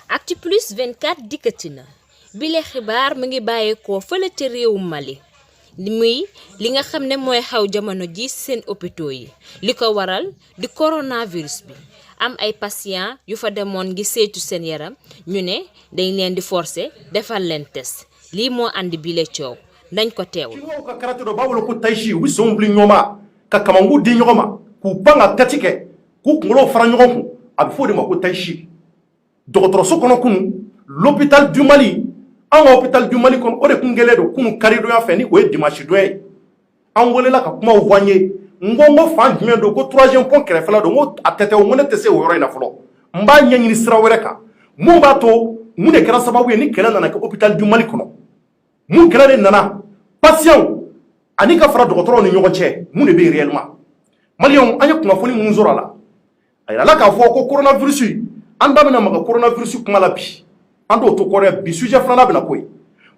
Actuplus 24 dikkati na bile xibaar mu ngi bàyyeekoo fële ca réewum Mali li nga xam ne mooy xaw jamono ji seen hôpitaux yi li ko waral di coronavirus bi am ay patient yu fa demoon ngi saytu seen yaram ñu ne dañ leen di forcer defal leen test lii moo andi bile coow nañ ko teewul. ka karate do bawolo ko taishi wi sombli ñoma ka kamangu di ñoma ku panga tatike ku ngolo fara ñogon ku ab fodi ma ko taishi dogotoroso kono kunu l'hôpital du Mali an hôpital du Mali kono o de kun gele do kunu karido ya feni o dimanche do an wole la ka kuma voigner ngongo fan jumɛn do ko 3e point kɛrɛfɛla do ngo atete o ngone tese o yɔrɔ ina fɔlɔ mba ɲɛɲini sira wɛrɛ kan mun b'a to mun de kɛra sababu ye ni kɛlɛ nana kɛ hôpital du Mali kɔnɔ mun kɛlɛ de nana patient ani ka fara dɔgɔtɔrɔw ni ɲɔgɔn cɛ mun de bɛ réellement maliyɛnw an ye kunnafoni mun sɔrɔ a la a yirala k'a fɔ ko coronavirus an da bɛna maga coronavirus kuma la bi an t'o to kɔrɔ bi sujet filanan bɛna ko ye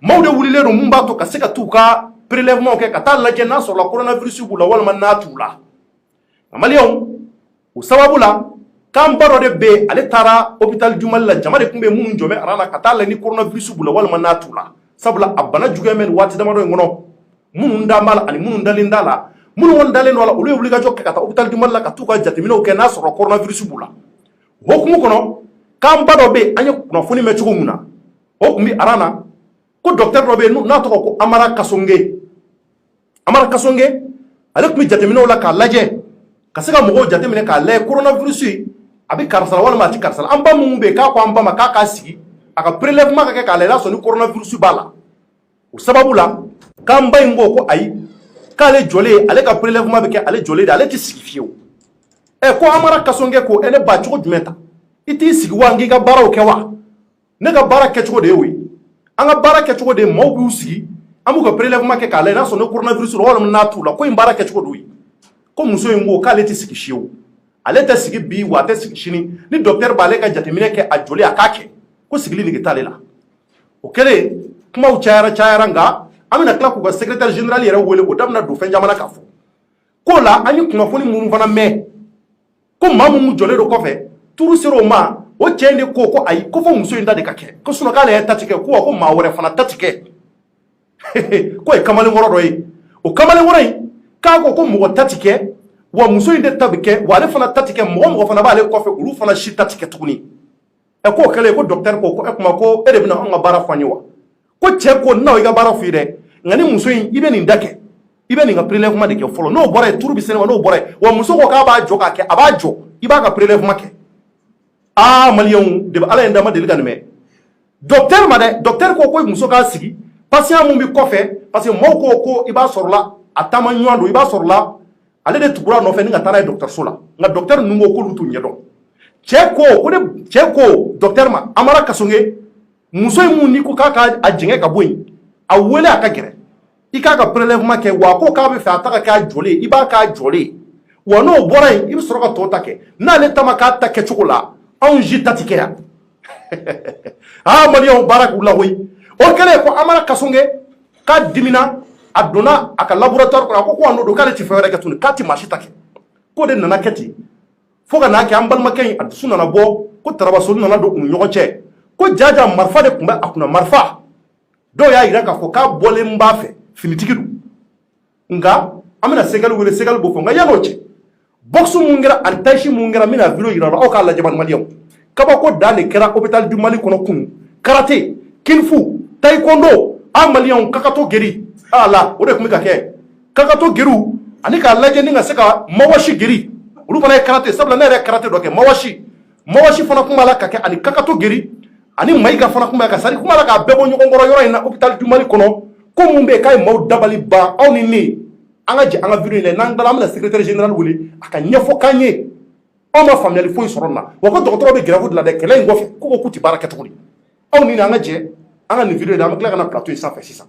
maaw de wulilen don mun b'a to ka se ka t'u ka prélèvement kɛ ka taa lajɛ n'a sɔrɔla coronavirus b'u la walima n'a t'u la maliyɛnw o sababu la k'an ba dɔ de bɛ ale taara hôpital du Mali la jama de tun bɛ minnu jɔ bɛ ara la ka taa lajɛ ni coronavirus b'u la walima n'a t'u la sabula a bana juguya bɛ nin waati damadɔ in kɔnɔ minnu da b'a la ani minnu dalen t'a la minnu kɔni dalen don a la olu ye wulikajɔ kɛ ka taa hôpital du Mali la ka t'u ka jateminɛw kɛ n'a sɔrɔ coronavirus b'u la o hukumu kɔnɔ k'an ba dɔ bɛ yen an ye kunnafoni mɛn cogo min na o tun bɛ ara na ko docteur dɔ bɛ yen n'a tɔgɔ ko Amara Kasonge ale tun bɛ jateminɛw la k'a lajɛ ka se ka mɔgɔw jateminɛ k'a lajɛ coronavirus a bɛ karisa la walima a tɛ karisa la an ba minnu bɛ yen k'a ko an ba ma k'a k'a sigi a ka prélèvement ka kɛ k'a lajɛ n'a sɔrɔ ni coronavirus b'a la o sababu la k'an ba in ko ko ayi k'ale jɔlen ale ka prélèvement bɛ kɛ ale jɔlen de ale tɛ sigi fiyewu ko Amara Kasonge ko ne ba cogo jumɛn ta i t'i sigi wa n k'i ka baaraw kɛ wa ne ka baara kɛcogo de ye o ye an ka baara kɛcogo de ye maaw b'u sigi an b'u ka prélèvement kɛ k'a lajɛ n'a sɔrɔ ni coronavirus la walima n'a t'u la ko in baara kɛcogo d'o ye ko muso in ko k'ale tɛ sigi fiyewu ale tɛ sigi bi wa a tɛ sigi sini ni docteur b'ale ka jateminɛ kɛ a joli a k'a kɛ ko sigili nege t'ale la o kɛlen kumaw cayara nka an bɛna tila k'u ka secrétaire général yɛrɛ wele o da bɛna don fɛn caman na k'a fɔ k'o la an ye kunnafoni minnu fana mɛn ko maa minnu jɔlen do kɔfɛ turu ser'o ma o cɛ in de ko ayi ko fo muso in ta de ka kɛ ko sinon k'ale yɛrɛ ta tɛ kɛ ko maa wɛrɛ fana ta tɛ kɛ ko ye kamalenkɔrɔ dɔ ye o kamalenkɔrɔ in k'a ko mɔgɔ ta tɛ kɛ wa muso in de ta bɛ kɛ wa ale fana ta tɛ kɛ mɔgɔ fana b'ale kɔfɛ olu fana si ta tɛ kɛ tuguni k'o kɛlen ko docteur ko kuma ko e de bɛna an ka baara fɔ an ye wa ko cɛ ko n'aw i ka baara fɔ i dɛ nka ni muso in i bɛ nin da kɛ i bɛ nin ka prélèvement de kɛ fɔlɔ n'o bɔra yen turu bɛ se ne ma n'o bɔra yen wa muso ko k'a b'a jɔ k'a kɛ a b'a jɔ i b'a ka prélèvement kɛ maliyɛnw de ala ye n da ma deli ka nin mɛn docteur ma dɛ docteur ko muso k'a sigi patient mun bɛ kɔfɛ parce que maaw ko i b'a sɔrɔla a taama ɲɔgɔn don i b'a sɔrɔla ale de tugura nɔfɛ ni ka taa n'a ye dɔgɔtɔrɔso la nka docteur ninnu ko k'olu t'u ɲɛdɔn cɛ ko docteur ma Amara Kasonge muso in mun n'i ko k'a ka a jɛngɛ ka bɔ yen a wele a ka gɛrɛ i k'a ka prélèvement kɛ wa ko k'a bɛ fɛ a ta ka k'a jɔlen i b'a k'a jɔlen wa n'o bɔra yen i bɛ sɔrɔ ka tɔ ta kɛ n'ale ta ma k'a ta kɛcogo la anw si ta tɛ kɛ yan maliyɛnw baara k'u la koyi o kɛlen ko Amara Kasonge k'a dimina a donna a ka laboratoire kɔnɔ a ko a n'o don k'ale tɛ fɛn wɛrɛ kɛ tuguni k'a tɛ maa si ta kɛ k'o de nana kɛ ten fo ka n'a kɛ an balimakɛ in a dusu nana bɔ ko tarabasoli nana don u ni ɲɔgɔn cɛ ko jaja marifa de tun bɛ a kunna marifa dɔw y'a jira k'a fɔ k'a bɔlen b'a fɛ finitigi don nka an bɛna Segali wele Segali b'o fɔ nka yan'o cɛ box mun kɛra ani taisi mun kɛra n bɛna video yira aw k'a lajɛ maliyɛnw kabako dan de kɛra hôpital du Mali kɔnɔ kunun karate kung-fu taekwondo maliyɛnw kakato geri ala o de tun bɛ ka kɛ kakato geriw ani k'a lajɛ ni ka se ka mawashi geri olu fana ye karate sabula ne yɛrɛ karate dɔ kɛ mawashi fana tun b'a la ka kɛ ani kakato geri ani mayiga fana tun b'a ka sari tun b'a la k'a bɛɛ bɔ ɲɔgɔn kɔrɔ yɔrɔ in na hôpital du Mali kɔnɔ ko mun bɛ yen k'a ye maaw dabali ban aw ni ne an ka jɛ an ka video in lajɛ n'an tilala an bɛna secrétaire général wele a ka ɲɛfɔ k'an ye aw ma faamuyali foyi sɔrɔ nin na wa ko dɔgɔtɔrɔ bɛ grève de la dɛ kɛlɛ in kɔfɛ ko k'u tɛ baara kɛ tuguni aw ni an ka jɛ an ka nin video in an bɛ tila ka na plateau in sanfɛ sisan.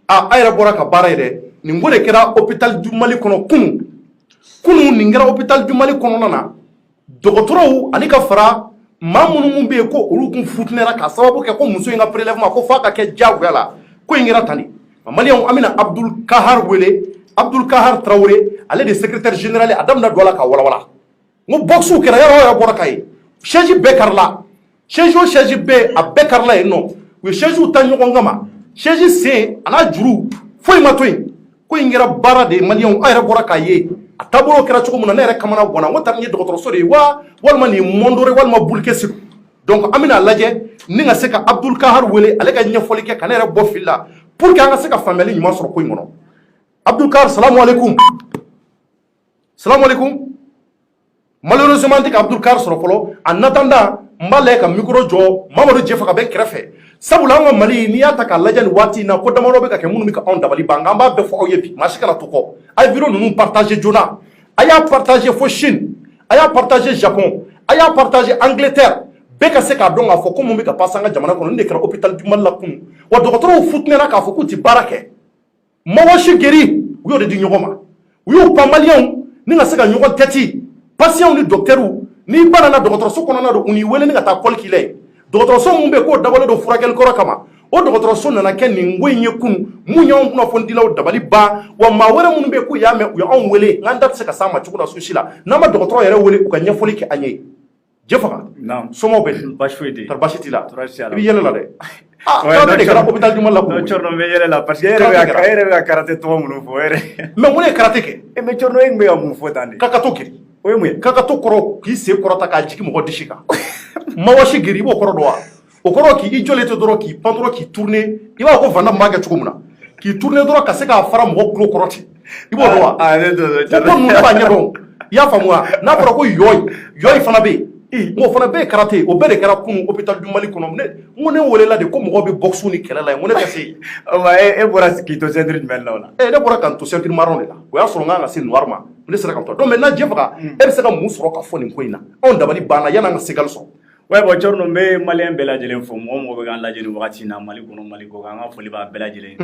a yɛrɛ bɔra ka baara ye dɛ nin ko de kɛra hôpital du Mali kɔnɔ kunun nin kɛra hôpital du Mali kɔnɔna na dɔgɔtɔrɔw ani ka fara maa minnu bɛ yen ko olu kun futinɛra ka sababu kɛ ko muso in ka prélèvement ko f'a ka kɛ diyagoya la ko in kɛra tan de maliyɛnw an bɛna Abdul Kahar wele Abdul Kahar Traoré ale de secrétaire général a daminɛ don a la ka walawala n ko boxu kɛra yɔrɔ yɔrɔ bɔra ka ye siège bɛɛ karila siège o siège bɛɛ a bɛɛ karila yen nɔ u ye siège ta ɲɔgɔn kama siège sen a n'a juru foyi ma to yen ko in kɛra baara de maliyɛnw a yɛrɛ bɔra k'a ye a taabolo kɛra cogo min na ne yɛrɛ kamana gwana n ko nin ye dɔgɔtɔrɔso de ye wa walima nin ye Mondore walima Bulke Segu donc an bɛna lajɛ ni ka se ka Abdul Kahar wele ale ka ɲɛfɔli kɛ ka ne yɛrɛ bɔ fili la pour que an ka se ka faamuyali ɲuman sɔrɔ ko in kɔnɔ Abdul Kahar salamu alaikum malheureusement n tɛ ka Abdul Kahar sɔrɔ fɔlɔ en attendant n b'a lajɛ ka micro jɔ Mamadu Jɛfa ka bɛ kɛrɛfɛ sabula an ka Mali n'i y'a ta k'a lajɛ nin waati in na ko damadɔ bɛ ka kɛ minnu bɛ ka anw dabali ban nka an b'a bɛɛ fɔ aw ye bi maa si kana to kɔ a ye vidéo ninnu partager joona a y'a partager fo Chine a y'a partager Japon a y'a partager Angleterre bɛɛ ka se k'a dɔn k'a fɔ ko mun bɛ ka passe an ka jamana kɔnɔ nin de kɛra hôpital du Mali la kunun wa dɔgɔtɔrɔw futinɛra k'a fɔ k'u tɛ baara kɛ Mawashi Geri u y'o de di ɲɔgɔn ma u y'u pan maliyɛnw ni ka se ka ɲɔgɔn tɛti patients ni docteurs n'i banana dɔgɔtɔrɔso kɔnɔna don u n'i wele ni ka taa kɔli k'i la yen dɔgɔtɔrɔso mun bɛ k'o dabɔlen don furakɛli kɔrɔ kama o dɔgɔtɔrɔso nana kɛ nin ko in ye kunun mun y'anw kunnafonidilaw dabali ban wa maa wɛrɛ minnu bɛ k'u y'a mɛn u y'anw wele n'an da tɛ se ka s'an ma cogo la so si la n'an ma dɔgɔtɔrɔ yɛrɛ wele u ka ɲɛfɔli kɛ an ye Jɛfaga somɔgɔw bɛ di baasi foyi tɛ yen basi t'i la i bɛ yɛlɛ la dɛ de kɛra hôpital du Mali la kunun Cɔrɔnɔ bɛ yɛlɛ la parce que e yɛrɛ bɛ ka karate tɔgɔ minnu fɔ yɛrɛ mais mun de ye karate kɛ mais Cɔrɔnɔ e tun bɛ ka mun fɔ tan de k'a ka to kiri o ye mun ye k'a ka to kɔrɔ k'i sen kɔrɔta k'a jigin mɔgɔ disi kan Mawashi Geri i b'o kɔrɔ dɔn wa o kɔrɔ k'i jɔlen to dɔrɔn k'i pan dɔrɔn k'i tourner i b'a fɔ ko Van Damme b'a kɛ cogo min na k'i tourner dɔrɔn ka se k'a fara mɔgɔ kulo kɔrɔ ten i b'o dɔn wa ko ninnu b'a ɲɛdɔn i y'a faamu wa n'a fɔra ko yɔyi fana bɛ yen o fana bɛɛ ye karate o bɛɛ de kɛra kunun hôpital du Mali kɔnɔ n ko ne welela de ko mɔgɔw bɛ boxe ni kɛlɛ la yen n ko ne tɛ se yen e bɔra k'i to ceinture jumɛn la o la ne bɔra ka n to ceinture marron de la o y'a sɔrɔ n kan ka se noir ma ne sera ka n to donc maintenant Jɛfaga e bɛ se ka mun sɔrɔ ka fɔ nin ko in na anw dabali banna yan'an ka segali sɔrɔ ouais bon Cɔrɔnɔ n bɛ maliyɛn bɛɛ lajɛlen fo mɔgɔ mɔgɔ bɛ k'an lajɛ nin wagati in na Mali kɔnɔ Mali kɔ kan an ka foli b'a bɛɛ lajɛlen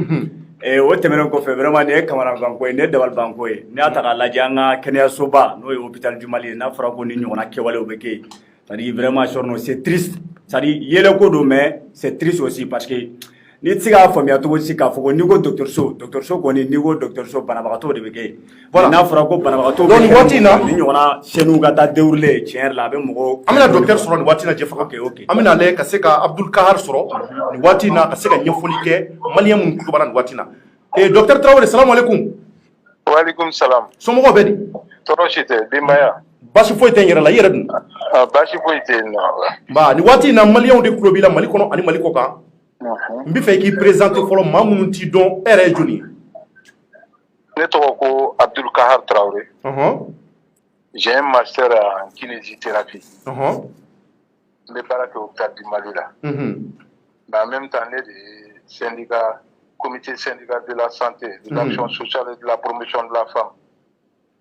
o tɛmɛnen kɔfɛ vraiment nin ye kamanaganko ye nin ye dabalibanko ye n'i y'a ta k'a lajɛ an ka kɛnɛyasoba n'o ye hôpital du Mali ye n'a fɔra ko ni ɲɔgɔnna kɛwalew bɛ kɛ yen c'est-à-dire vraiment Cɔrɔnɔ c'est triste c'est-à-dire yɛlɛko don mais c'est triste aussi parce que n'i tɛ se k'a faamuya cogo si k'a fɔ ko n'i ko dɔgɔtɔrɔso kɔni n'i ko dɔgɔtɔrɔso banabagatɔw de bɛ kɛ yen voilà n'a fɔra ko banabagatɔw bɛ kɛ waati in na ni ɲɔgɔnna chaîne ka taa déroulé tiɲɛ yɛrɛ la a bɛ mɔgɔw an bɛna docteur sɔrɔ nin waati in na Jɛfaga ok an bɛna lajɛ ka se ka Abdul Kahar sɔrɔ nin waati in na ka se ka ɲɛfɔli kɛ maliyɛn minnu tulo b'an na nin waati in na docteur Traoré salamu alaikum Waalaikum salam somɔgɔw bɛ di tɔɔrɔ si tɛ denbaya basi foyi tɛ n yɛrɛ la i yɛrɛ dun baasi foyi tɛ yen nɔ ba nin waati in na maliyɛnw de tulo b'i la Mali kɔnɔ ani Mali kɔ kan n bɛ fɛ i k'i présenter fɔlɔ maa minnu t'i dɔn e yɛrɛ ye jɔnni ye ne tɔgɔ ko Abdul Kahar Traoré j'ai un master en kinésithérapie n bɛ baara kɛ hôpital du Mali la mais en même temps ne de ye syndicat comité syndical de la santé, de l'action sociale et de la promotion de la femme.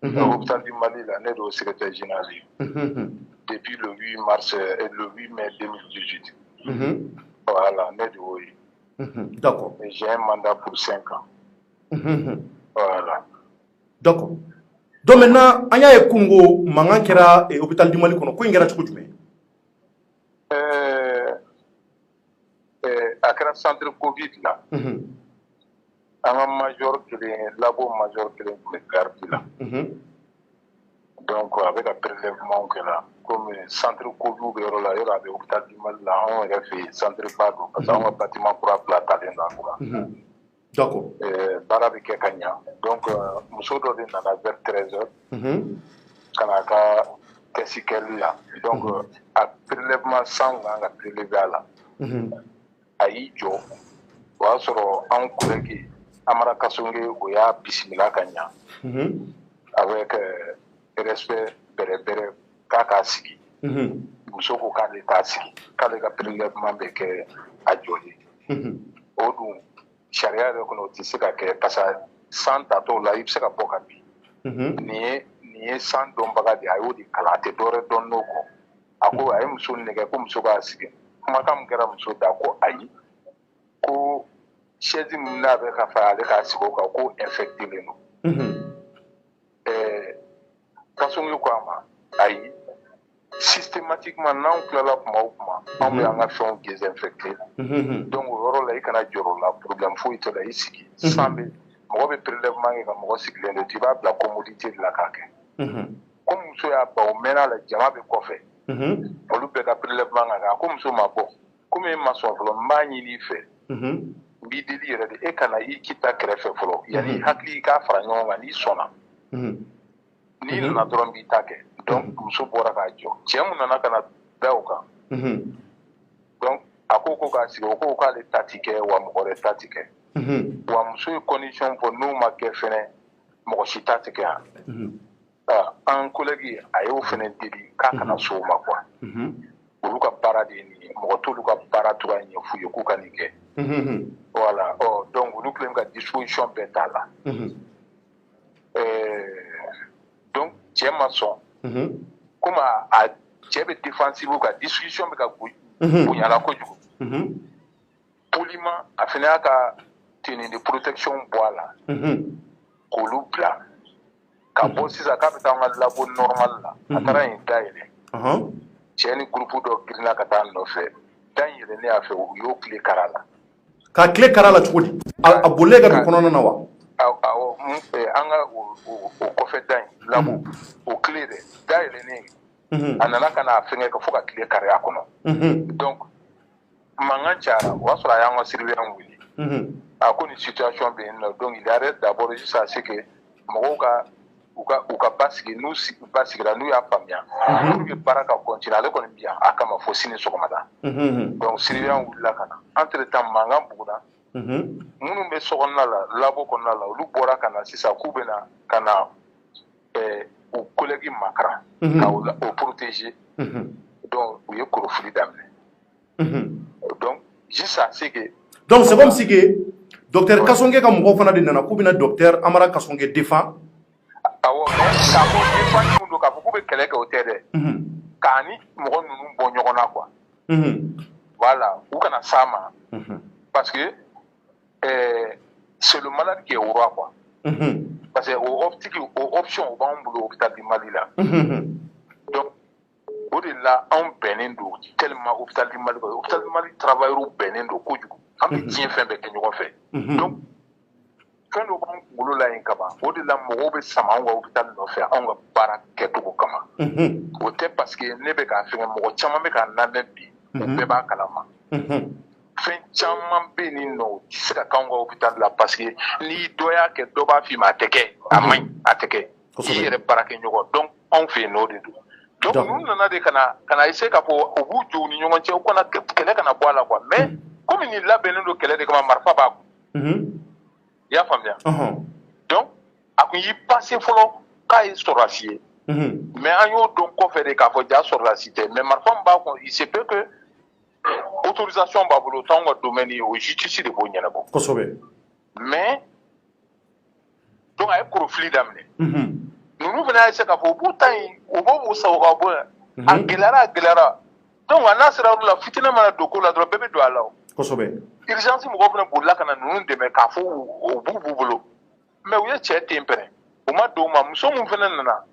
L'hôpital du Mali, l'année de secrétaire général. Depuis le 8 mars et le 8 mai 2018. Voilà, l'année de oui. D'accord. Et j'ai un mandat pour 5 ans. Voilà. D'accord. Donc maintenant, il y a un Congo, Mangankera et l'hôpital du Mali, qu'on a quoi à un centre Covid là, un major qui est labo major qui est pour les gardes là. Donc avec un prélèvement que là, comme centre Covid là, il y a l'hôpital du Mali là, on a fait centre Bado, parce qu'on a un bâtiment pour appeler là. D'accord. Barabi Kenya. Donc, monsieur Dodi nana vers 13h. Kanaka Kessikeli là. Donc, à prélèvement sang, on a prélevé là. Aïdjo, Wasoro, un collègue, Amara Kasonge, Oya, Bismila Kanya. Avec respect, Bere, Kakasiki. Monsieur Kokane Tasiki. Kalega prélèvement beke Adjoli. Odou. Charia de kono tisi ka ke pasa san tato la ibse ka boka bi ni san don baga di ayo di kala te dore don noko ako ay muso nege ko muso ba sige kuma kam kera muso da ko ayi ko shedi munna be ka fa ale ka sigo ka ko infecté le no kasongi ko ama ayi systématiquement non cela kuma on me en a fait un désinfecté donc rôle là il kana joro la problème faut être là ici sambe mo be prélèvement et mo cycle de tu vas la commodité de la kake comme so ya ba o mena la jama be ko fait o lu be ka prélèvement ga comme so ma bo comme ma so flo ma ni ni fait bi deli re de e kana yi kita krefe flo yani hakli ka franyo ga ni sona ni na dron bi take donc muso bora ka jo cɛmu nana kana da o kan donc a ko ko ka sigi o ko k'ale ta ti kɛ wa mɔgɔ wɛrɛ ta ti kɛ wa muso ye condition fɔ n'o ma kɛ fɛnɛ mɔgɔ si ta ti kɛ yan an collègue a y'o fɛnɛ deli k'a kana so o ma quoi olu ka baara de ye nin ye mɔgɔ t'olu ka baara cogoya ɲɛf'u ye k'u ka nin kɛ voilà donc olu kɛlen ka disposition bɛɛ t'a la donc cɛ ma sɔn comme a cɛ bɛ défensive ka discussion bɛ ka bonyala kojugu poliment a fana y'a ka tenue de protection bɔ a la k'olu bila ka bɔ sisan k'a bɛ taa an ka labo normal la a taara yen dayɛlɛ cɛ ni groupe dɔ girinna ka taa nɔfɛ da in yɛlɛlen a fɛ u y'o tile kara la ka tile kara la cogo di a bolila ka don kɔnɔna na wa awɔ an ka o kɔfɛ da in labo o tile dɛ da yɛlɛlen a nana ka na fɛngɛ ka fɔ ka tile kari a kɔnɔ donc mankan cayara o y'a sɔrɔ a y'an ka surveillant wele a ko ni situation bɛ yen nɔ donc il arrête d'abord jusqu'à ce que mɔgɔw ka u ka basigi n'u basigira n'u y'a faamuya pour que baara ka continuer ale kɔni bi yan a kama fo sini sɔgɔmada donc surveillant wulila ka na entre temps mankan buguna minnu bɛ sokɔnɔna la labo kɔnɔna la olu bɔra ka na sisan k'u bɛna ka na u collègue makara ka o protéger donc u ye korofili daminɛ donc jusqu'à ce que donc c'est comme si que docteur Kasonge ka mɔgɔw fana de nana k'u bɛna docteur Amara Kasonge défend awɔ mais k'a fɔ défend minnu don k'a fɔ k'u bɛ kɛlɛ kɛ o tɛ dɛ k'a ni mɔgɔ ninnu bɔ ɲɔgɔn na quoi voilà u kana s'a ma parce que c'est le malade qui est au roi quoi parce que o option o b'anw bolo hôpital du Mali la donc o de la anw bɛnnen don tellement hôpital du Mali travailleurs bɛnnen don kojugu an bɛ diɲɛ fɛn bɛɛ kɛ ɲɔgɔn fɛ donc fɛn dɔ b'anw kunkolo la yen kaban o de la mɔgɔw bɛ sama anw ka hôpital nɔfɛ anw ka baara kɛcogo kama o tɛ parce que ne bɛ k'a fɛngɛ mɔgɔ caman bɛ k'a lamɛn bi u bɛɛ b'a kalama fɛn caman bɛ yen nɔ o tɛ se ka k'anw ka hôpital la parce que ni dɔ y'a kɛ dɔ b'a f'i ma a tɛ kɛ a man ɲi a tɛ kɛ i yɛrɛ baarakɛ ɲɔgɔn donc anw fɛ yen n'o de don donc n'u nana de ka na essayer k'a fɔ u b'u jɔ u ni ɲɔgɔn cɛ u kana kɛlɛ kana bɔ a la quoi mais comme nin labɛnnen don kɛlɛ de kama marifa b'a kun i y'a faamuya donc a kun y'i passé fɔlɔ k'a ye sɔrɔdasi ye mais an y'o dɔn kɔfɛ de k'a fɔ ja sɔrɔdasi tɛ mais marifa min b'a kun il se peut que autorisation b'a bolo t'anw ka domaine ye o justice de b'o ɲɛnabɔ kosɛbɛ mais donc a ye korofili daminɛ ninnu fana y'a se k'a fɔ u b'u ta in u b'u sago ka bɔ yan a gɛlɛyara donc a n'a sera yɔrɔ la fitinɛ mana don ko la dɔrɔn bɛɛ bɛ don a la o kosɛbɛ urgence mɔgɔw fana bolila ka na ninnu dɛmɛ k'a fɔ u b'u bolo mais u ye cɛ ten pɛrɛn u ma don u ma muso min fana nana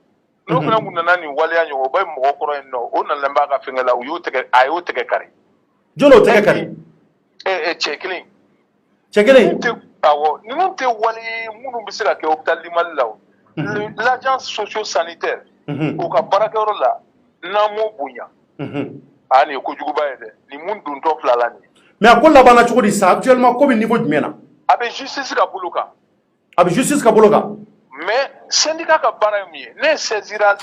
n'o fana kun nana nin waleya ɲɔgɔn o bɛ mɔgɔ kɔrɔ yen nɔ o nana b'a ka fɛngɛ la a y'o tɛgɛ kari jɔn y'o tɛgɛ kari cɛ kelen awɔ ninnu tɛ wale minnu bɛ se ka kɛ hôpital du Mali la o l'agence socio-sanitaire o ka baarakɛyɔrɔ la n'an m'o bonya nin ye kojuguba ye dɛ nin mun dontɔ fila la nin ye mais a ko labanna cogo di sa actuellement ko bɛ niveau jumɛn na a bɛ justice ka bolo kan mais syndicat ka baara ye mun ye ne saisira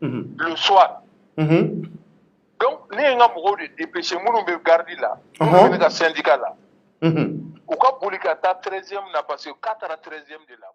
le soir donc ne ye n ka mɔgɔw de dépêcher minnu bɛ garde la minnu bɛ ne ka syndicat la u ka boli ka taa 13e na parce que k'a taara 13e de la